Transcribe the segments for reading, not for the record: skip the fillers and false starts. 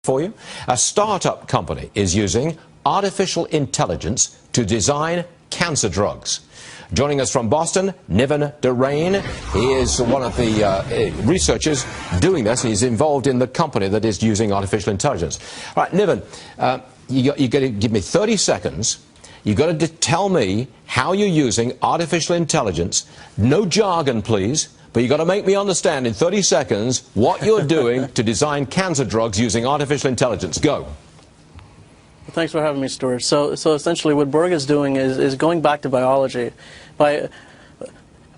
for you. A startup company is using artificial intelligence to design cancer drugs. Joining us from Boston, Niven Narain. He is one of the researchers doing this. He's involved in the company that is using artificial intelligence. All right, Niven, you've got to give me 30 seconds. You've got to tell me how you're using artificial intelligence. No jargon, please, but you've got to make me understand in 30 seconds what you're doing to design cancer drugs using artificial intelligence. Go. Thanks for having me, Stuart. So essentially what Berg is doing is going back to biology. By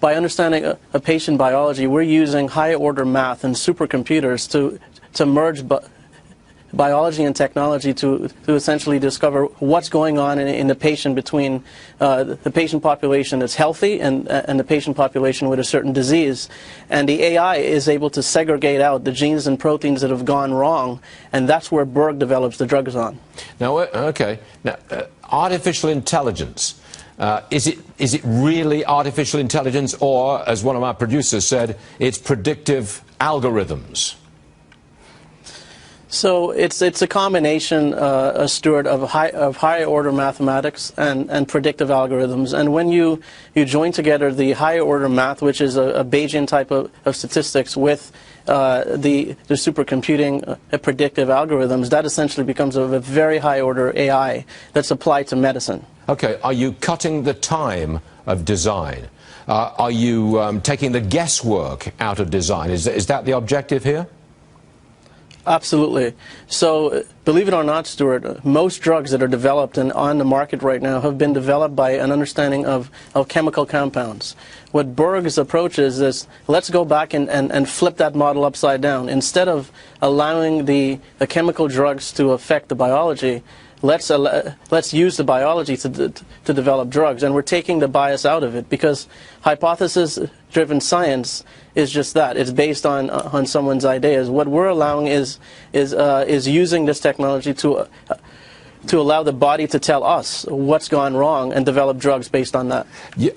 understanding a patient biology, we're using high-order math and supercomputers to merge biology and technology to essentially discover what's going on in the patient between the patient population that's healthy and the patient population with a certain disease. And the AI is able to segregate out the genes and proteins that have gone wrong, and that's where Berg develops the drugs on. Now, okay. Now, artificial intelligence. Is it really artificial intelligence, or, as one of our producers said, it's predictive algorithms? So it's a combination, Stuart, of high order mathematics and predictive algorithms. And when you join together the high order math, which is a Bayesian type of statistics, with the supercomputing predictive algorithms, that essentially becomes a very high order AI that's applied to medicine. Okay, are you cutting the time of design? Are you taking the guesswork out of design? Is that the objective here? Absolutely. So, believe it or not, Stuart, most drugs that are developed and on the market right now have been developed by an understanding of chemical compounds. What Berg's approach is let's go back and flip that model upside down. Instead of allowing the chemical drugs to affect the biology, let's use the biology to develop drugs. And we're taking the bias out of it, because hypothesis-driven science is just that. It's based on someone's ideas. What we're allowing is using this technology to allow the body to tell us what's gone wrong and develop drugs based on that.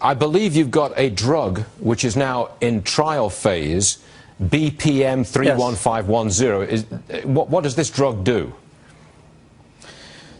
I believe you've got a drug which is now in trial phase, BPM 31510. Yes. What does this drug do?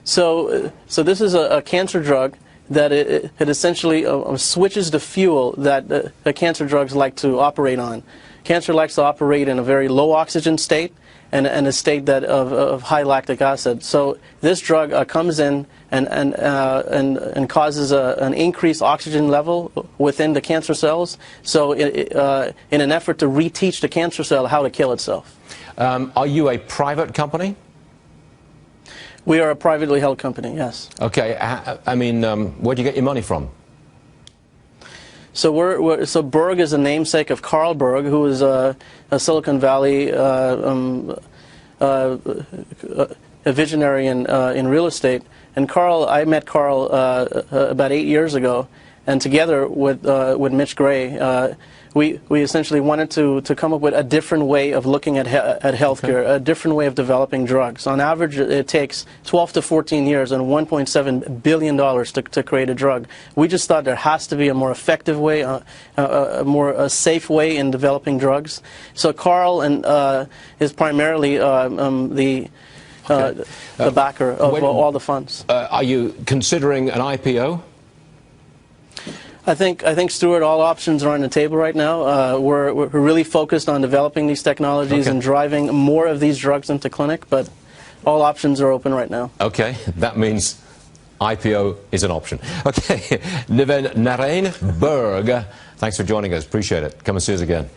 So this is a cancer drug that it essentially switches the fuel that the cancer drugs like to operate on. Cancer likes to operate in a very low oxygen state and a state of high lactic acid. So this drug comes in and causes an increased oxygen level within the cancer cells. So in an effort to reteach the cancer cell how to kill itself. Are you a private company? We are a privately held company, yes. Okay, I mean, where do you get your money from? So so Berg is a namesake of Carl Berg, who is a Silicon Valley a visionary in real estate. And I met Carl about 8 years ago, and together with Mitch Gray, we essentially wanted to come up with a different way of looking at healthcare, a different way of developing drugs. On average, it takes 12 to 14 years and $1.7 billion to create a drug. We just thought there has to be a more effective way, a more safe way in developing drugs. So Carl is primarily the backer of all the funds. Are you considering an IPO? I think, Stuart, all options are on the table right now. We're really focused on developing these technologies and driving more of these drugs into clinic, but all options are open right now. Okay, that means IPO is an option. Okay, Niven Narain, Berg, thanks for joining us. Appreciate it. Come and see us again.